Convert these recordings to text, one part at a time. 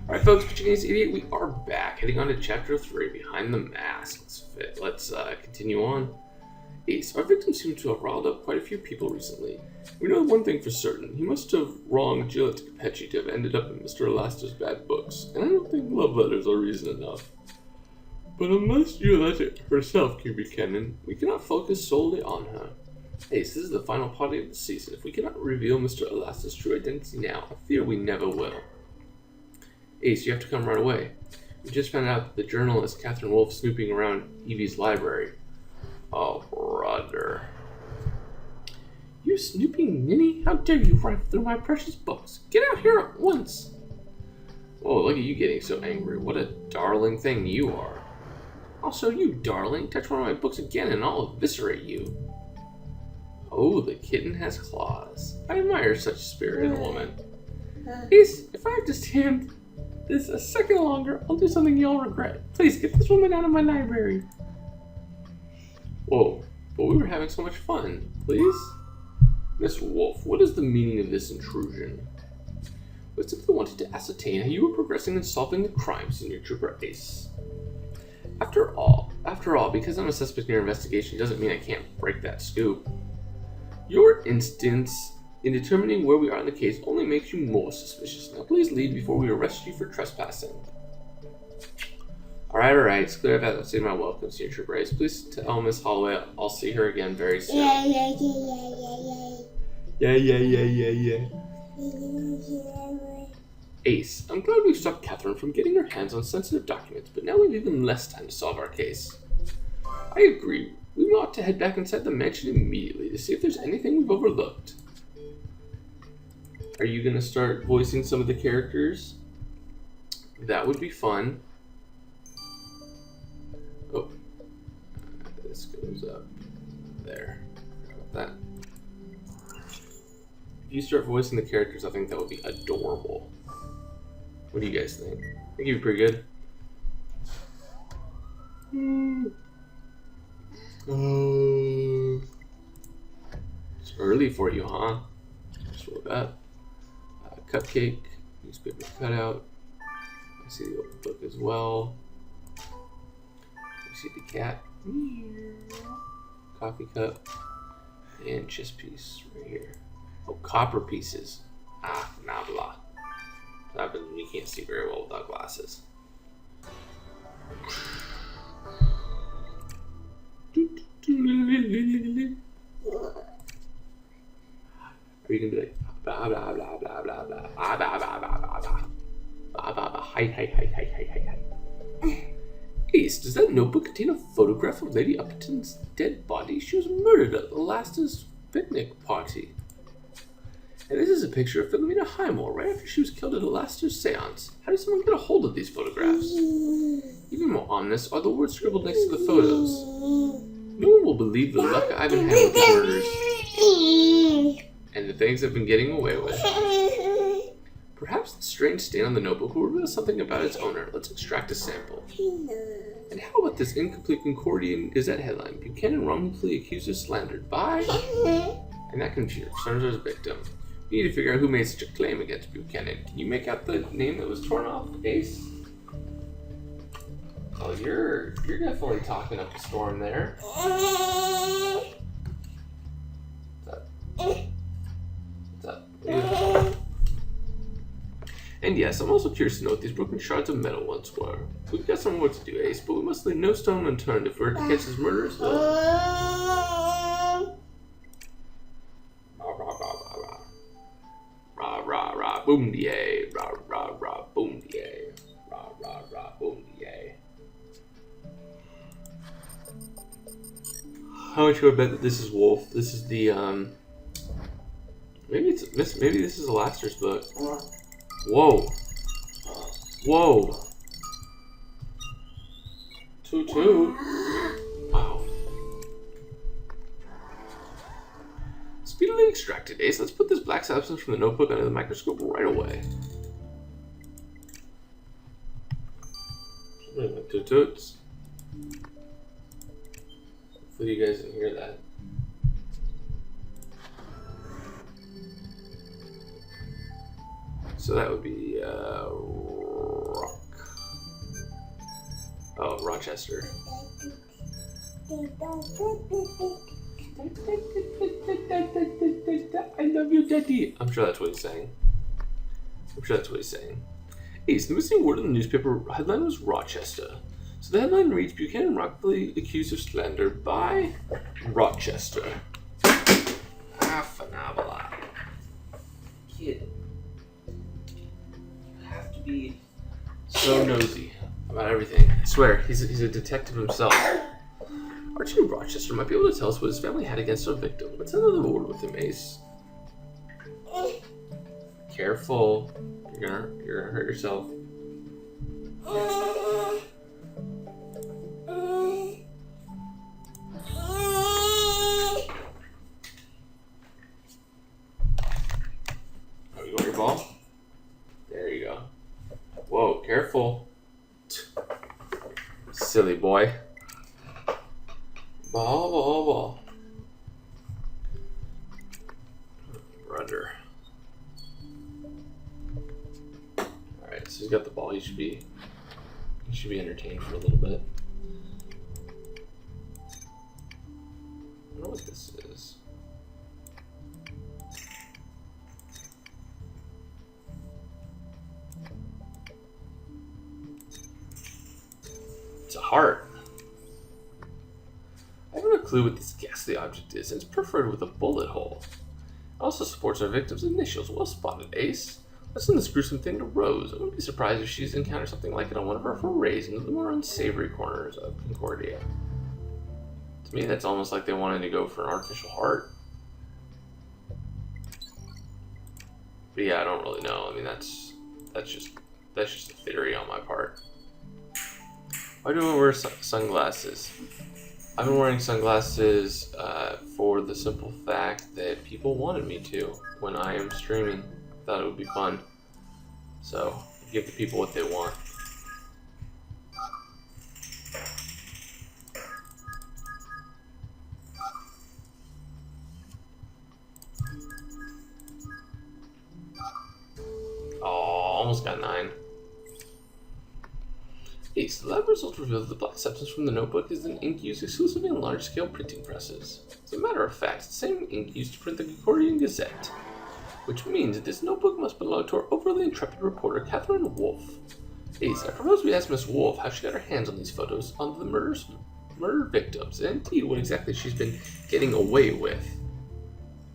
Alright folks, Portuguese Idiot, we are back, heading on to Chapter 3, Behind the Mask. Let's continue on. Ace, our victim seems to have riled up quite a few people recently. We know one thing for certain, he must have wronged Gillette Capecci to have ended up in Mr. Elasta's bad books, and I don't think love letters are reason enough. But unless Gillette herself can be canon, we cannot focus solely on her. Ace, this is the final party of the season. If we cannot reveal Mr. Elasta's true identity now, I fear we never will. Ace, you have to come right away. We just found out that the journalist Catherine Wolf snooping around Evie's library. Oh, brother. You snooping ninny? How dare you rifle through my precious books? Get out here at once! Whoa, look at you getting so angry. What a darling thing you are. Also, you darling, touch one of my books again and I'll eviscerate you. Oh, the kitten has claws. I admire such spirit in a woman. Ace, if I have to stand this a second longer, I'll do something you'll regret. Please, get this woman out of my library. Whoa, but we were having so much fun. Please? Miss Wolf, what is the meaning of this intrusion? I simply wanted to ascertain how you were progressing in solving the crime, Senior Trooper Ace. After all, because I'm a suspect in your investigation doesn't mean I can't break that scoop. Your instance in determining where we are in the case only makes you more suspicious. Now please leave before we arrest you for trespassing. Alright, it's clear I've had to say my welcome, Senior Trooper Ace. Please tell Miss Holloway I'll see her again very soon. Yeah. Ace, I'm glad we've stopped Catherine from getting her hands on sensitive documents, but now we've even less time to solve our case. I agree. We ought to head back inside the mansion immediately to see if there's anything we've overlooked. Are you going to start voicing some of the characters? That would be fun. Oh. This goes up there. That. If you start voicing the characters, I think that would be adorable. What do you guys think? I think you'd be pretty good. It's early for you, huh? Just roll that. Cupcake, newspaper cutout. I see the old book as well. You see the cat. Coffee cup. And chess piece right here. Oh, copper pieces. Ah, nabla. That happens when you can't see very well without glasses. Are you gonna be like blah blah blah blah blah blah blah blah blah blah blah blah? Hi. Ace, does that notebook contain a photograph of Lady Upton's dead body? She was murdered at Elasta's picnic party. And this is a picture of Philomena Highmore right after she was killed at Elasta's seance. How did someone get a hold of these photographs? Even more ominous are the words scribbled next to the photos. No one will believe the luck I've been having with these murders and the things I've been getting away with. Perhaps the strange stain on the notebook will reveal something about its owner. Let's extract a sample. And how about this incomplete Concordia Gazette headline? Buchanan wrongfully accused of slandered by... And that concerns our victim. We need to figure out who made such a claim against Buchanan. Can you make out the name that was torn off, Ace? Oh, you're definitely talking up a storm there. What's up? And yes, I'm also curious to know what these broken shards of metal once were. We've got some work to do, Ace, but we must leave no stone unturned if we're to catch his murderers. Boom die, rah, boom die, rah, boom die. How much would I bet that this is Wolf? This is the maybe this is Elasta's book. Whoa. 2-2. Wow. Speedily extracted, Ace. Let's put this black substance from the notebook under the microscope right away. Toots. Hopefully you guys didn't hear that. So that would be Oh, Rochester. I love you, Daddy. I'm sure that's what he's saying. Ace, the missing word in the newspaper headline was Rochester. So the headline reads, Buchanan wrongfully accused of slander by Rochester. Phenomenal. Kid, you have to be so nosy about everything. I swear, he's a detective himself. Archie Rochester might be able to tell us what his family had against our victim. Let's have another word with him, Ace. Careful. You're gonna hurt yourself. Oh, you want your ball? There you go. Whoa, careful. Silly boy. Ball. Brother. Alright, so he's got the ball. He should be entertained for a little bit. I wonder what this is. It's a heart. I haven't a clue what this ghastly object is, and it's perforated with a bullet hole. It also supports our victim's initials. Well spotted, Ace. Let's send this gruesome thing to Rose. I wouldn't be surprised if she's encountered something like it on one of her forays into the more unsavory corners of Concordia. To me, that's almost like they wanted to go for an artificial heart. But yeah, I don't really know. I mean, that's just a theory on my part. Why do I wear sunglasses? I've been wearing sunglasses for the simple fact that people wanted me to when I am streaming. I thought it would be fun. So, give the people what they want. Oh, almost got 9. Ace, the lab results reveal that the black substance from the notebook is an ink used exclusively in large-scale printing presses. As a matter of fact, it's the same ink used to print the Concordian Gazette, which means that this notebook must belong to our overly intrepid reporter, Catherine Wolfe. Ace, I propose we ask Miss Wolfe how she got her hands on these photos of the murder victims, and indeed what exactly she's been getting away with.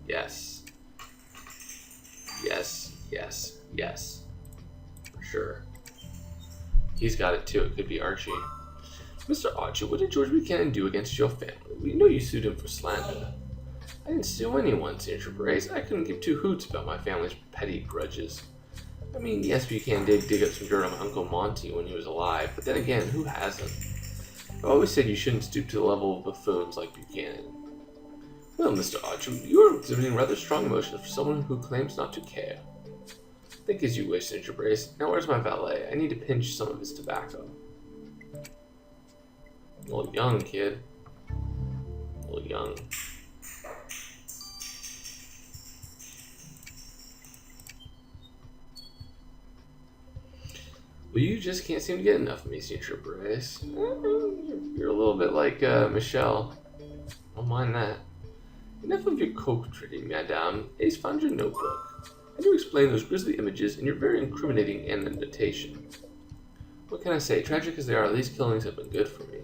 Yes. For sure. He's got it too. It could be Archie. Mr. Archie, what did George Buchanan do against your family? We know you sued him for slander. I didn't sue anyone, Senator Brace. I couldn't give two hoots about my family's petty grudges. I mean, yes, Buchanan did dig up some dirt on my Uncle Monty when he was alive, but then again, who hasn't? I've always said you shouldn't stoop to the level of buffoons like Buchanan. Well, Mr. Archie, you are exhibiting rather strong emotions for someone who claims not to care. Think as you wish, Senator Brace. Now where's my valet? I need to pinch some of his tobacco. A little young, kid. A little young. Well, you just can't seem to get enough of me, Senator Brace. You're a little bit like Michelle. Don't mind that. Enough of your coquetry, madame. Ace found your notebook. How do you explain those grisly images in your very incriminating annotation? What can I say? Tragic as they are, these killings have been good for me.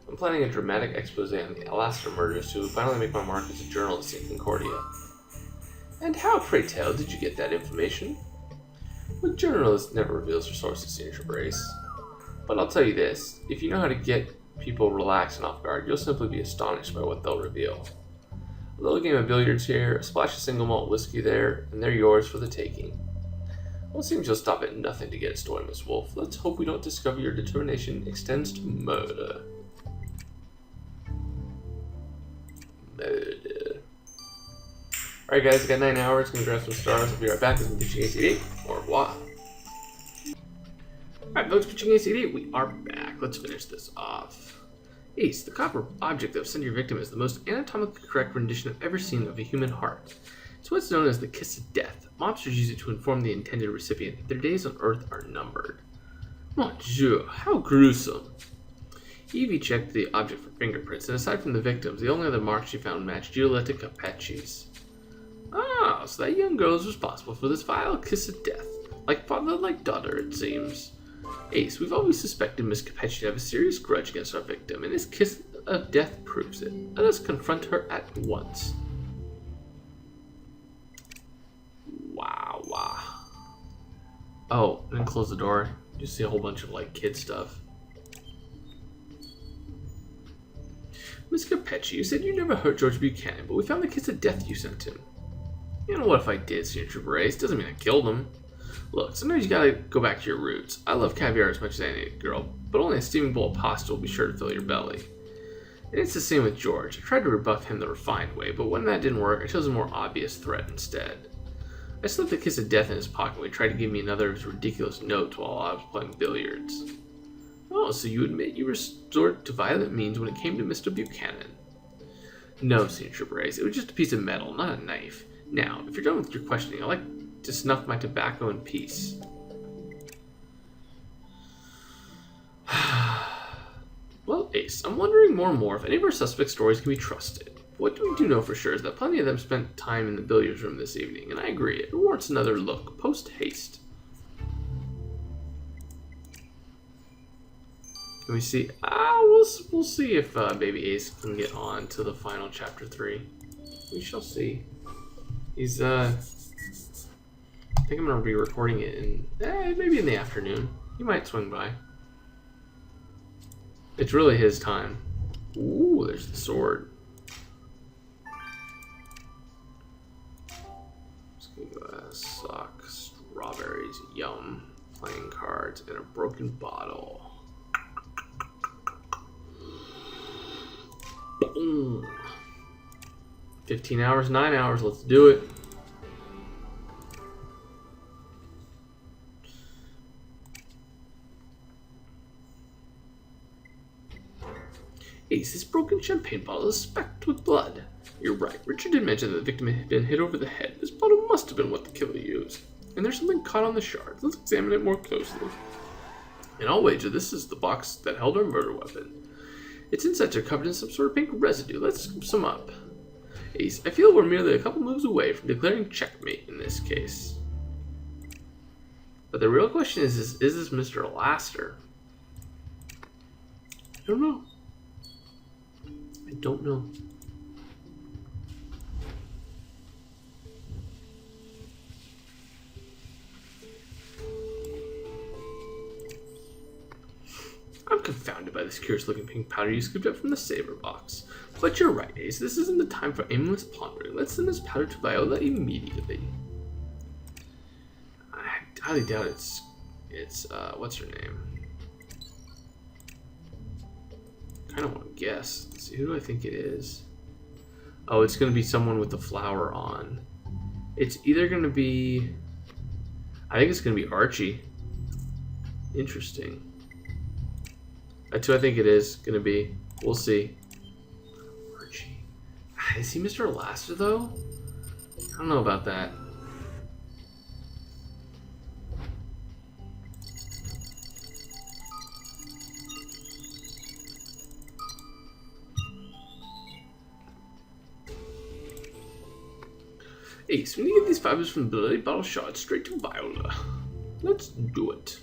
I'm planning a dramatic expose on the Alaska murders to finally make my mark as a journalist in Concordia. And how, pray tell, did you get that information? Well, a journalist never reveals her sources, Senator Brace. But I'll tell you this, if you know how to get people relaxed and off guard, you'll simply be astonished by what they'll reveal. A little game of billiards here, a splash of single malt whiskey there, and they're yours for the taking. Well, it seems you'll stop at nothing to get a story, Miss Wolfe. Let's hope we don't discover your determination extends to murder. Alright guys, I got 9 hours, gonna grab some stars, I'll be right back as I'm pitching ACD. Au revoir. Alright folks, pitching ACD, we are back. Let's finish this off. Ace, the copper object that was sent to your victim is the most anatomically correct rendition I've ever seen of a human heart. It's what's known as the kiss of death. Mobsters use it to inform the intended recipient that their days on Earth are numbered. Mon Dieu, how gruesome. Evie checked the object for fingerprints, and aside from the victims, the only other marks she found matched Giulietta Capecci's. Ah, so that young girl is responsible for this vile kiss of death. Like father, like daughter, it seems. Ace, we've always suspected Miss Capecci to have a serious grudge against our victim, and this kiss of death proves it. Let us confront her at once. Wow. Oh, and then close the door. You see a whole bunch of, like, kid stuff. Miss Capecci, you said you never hurt George Buchanan, but we found the kiss of death you sent him. You know what if I did, Senior Trooper Ace? Doesn't mean I killed him. Look, sometimes you gotta go back to your roots. I love caviar as much as any girl, but only a steaming bowl of pasta will be sure to fill your belly. And it's the same with George. I tried to rebuff him the refined way, but when that didn't work, I chose a more obvious threat instead. I slipped the kiss of death in his pocket when he tried to give me another of his ridiculous notes while I was playing billiards. Oh, so you admit you resorted to violent means when it came to Mr. Buchanan? No, Senior Trooper Ace, it was just a piece of metal, not a knife. Now, if you're done with your questioning, I'd like to snuff my tobacco in peace. Well, Ace, I'm wondering more and more if any of our suspect stories can be trusted. What we do know for sure is that plenty of them spent time in the billiards room this evening, and I agree, it warrants another look, post-haste. Can we see? We'll see if Baby Ace can get on to the final chapter 3. We shall see. He's, I think I'm going to be recording it in, maybe in the afternoon. He might swing by. It's really his time. Ooh, there's the sword. Sock, strawberries, yum, playing cards, and a broken bottle. Boom. 15 hours, 9 hours, let's do it. Ace, this broken champagne bottle is specked with blood. You're right. Richard did mention that the victim had been hit over the head. This bottle must have been what the killer used. And there's something caught on the shards. Let's examine it more closely. And I'll wager this is the box that held our murder weapon. Its insides are covered in some sort of pink residue. Let's scoop some up. Ace, I feel we're merely a couple moves away from declaring checkmate in this case. But the real question is this Mr. Laster? I don't know. I don't know. I'm confounded by this curious-looking pink powder you scooped up from the saber box. But you're right, Ace. This isn't the time for aimless pondering. Let's send this powder to Viola immediately. I highly doubt it's what's her name? I kind of want to guess. Let's see, who do I think it is? Oh, it's going to be someone with the flower on. It's either going to be... I think it's going to be Archie. Interesting. That's who I think it is going to be. We'll see. Archie. Is he Mr. Laster, though? I don't know about that. Ace, we need to get these fibers from the bloody bottle shard straight to Viola. Let's do it.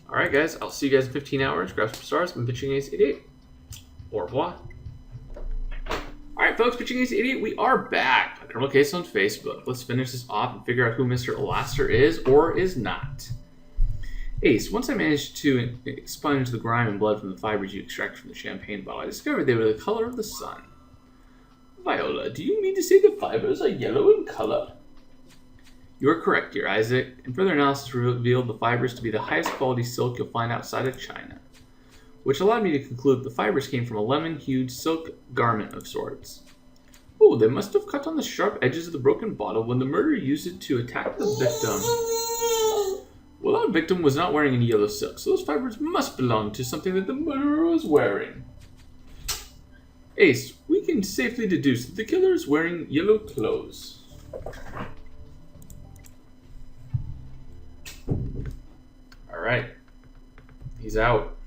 Alright guys, I'll see you guys in 15 hours. Grab some stars. I'm Pitching Ace 88. Au revoir. Alright folks, Pitching Ace 88, we are back. A criminal case on Facebook. Let's finish this off and figure out who Mr. Laster is or is not. Ace, once I managed to expunge the grime and blood from the fibers you extracted from the champagne bottle, I discovered they were the color of the sun. Viola, do you mean to say the fibers are yellow in color? You are correct, dear Isaac, and further analysis revealed the fibers to be the highest quality silk you'll find outside of China, which allowed me to conclude the fibers came from a lemon-hued silk garment of sorts. Oh, they must have cut on the sharp edges of the broken bottle when the murderer used it to attack the victim. Well, our victim was not wearing any yellow silk, so those fibers must belong to something that the murderer was wearing. Ace, we can safely deduce that the killer is wearing yellow clothes. Alright. He's out.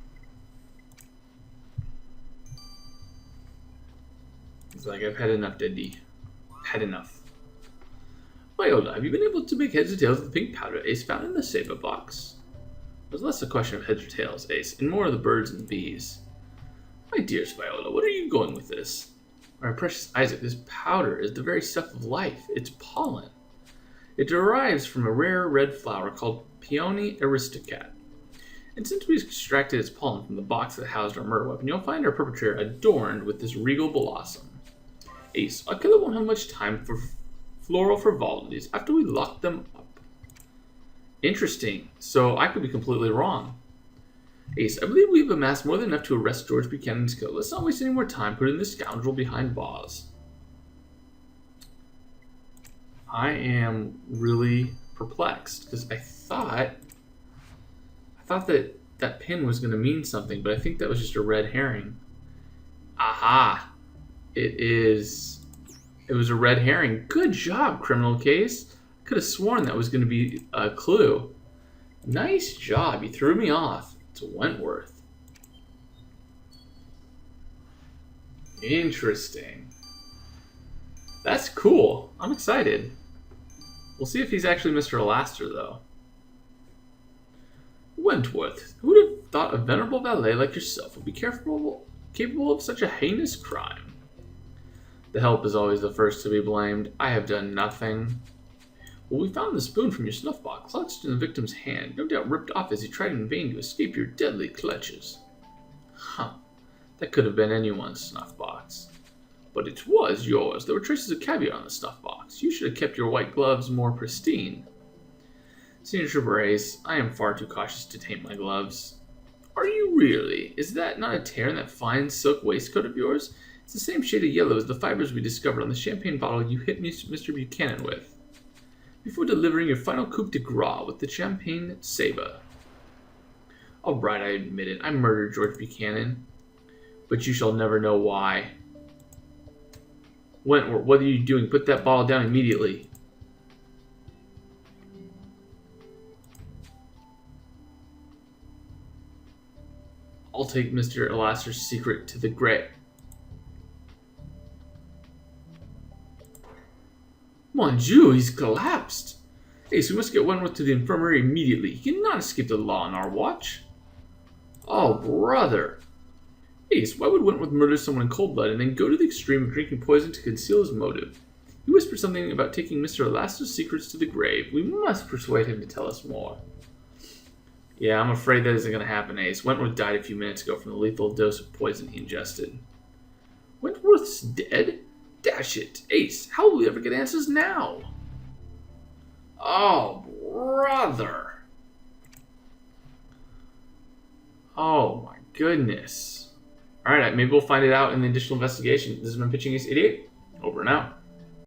He's like, I've had enough, Deaddy. Had enough. Viola, have you been able to make heads or tails of the pink powder Ace found in the saber box? It was less a question of heads or tails, Ace, and more of the birds and the bees. My dearest Viola, what are you going with this? My precious Isaac, this powder is the very stuff of life. It's pollen. It derives from a rare red flower called Peony aristocat. And since we extracted its pollen from the box that housed our murder weapon, you'll find our perpetrator adorned with this regal blossom. Ace, our killer won't have much time for floral frivolities after we lock them up. Interesting. So I could be completely wrong. Ace, I believe we've amassed more than enough to arrest George Buchanan's killer. Let's not waste any more time putting this scoundrel behind bars. I am really perplexed because I thought that pin was going to mean something, but I think that was just a red herring. Aha! It was a red herring. Good job, criminal case. I could have sworn that was going to be a clue. Nice job. You threw me off. It's Wentworth. Interesting. That's cool. I'm excited. We'll see if he's actually Mr. Alaster, though. Wentworth, who would have thought a venerable valet like yourself would be capable of such a heinous crime? The help is always the first to be blamed. I have done nothing. Well, we found the spoon from your snuff box clutched in the victim's hand, no doubt ripped off as he tried in vain to escape your deadly clutches. Huh. That could have been anyone's snuff box. But it was yours. There were traces of caviar on the snuff box. You should have kept your white gloves more pristine. Senior Trooper Ace, I am far too cautious to taint my gloves. Are you really? Is that not a tear in that fine silk waistcoat of yours? It's the same shade of yellow as the fibers we discovered on the champagne bottle you hit Mr. Buchanan with, before delivering your final coup de grace with the champagne saber. Alright, I admit it. I murdered George Buchanan. But you shall never know why. Wentworth, what are you doing? Put that bottle down immediately. I'll take Mr. Alaster's secret to the grave. Mon Dieu, he's collapsed. Ace, we must get Wentworth to the infirmary immediately. He cannot escape the law on our watch. Oh, brother. Ace, why would Wentworth murder someone in cold blood and then go to the extreme of drinking poison to conceal his motive? He whispered something about taking Mr. Alaster's secrets to the grave. We must persuade him to tell us more. Yeah, I'm afraid that isn't going to happen, Ace. Wentworth died a few minutes ago from the lethal dose of poison he ingested. Wentworth's dead? Dash it. Ace, how will we ever get answers now? Oh, brother. Oh, my goodness. Alright, maybe we'll find it out in the additional investigation. This has been Pitching Ace 88. Over and out.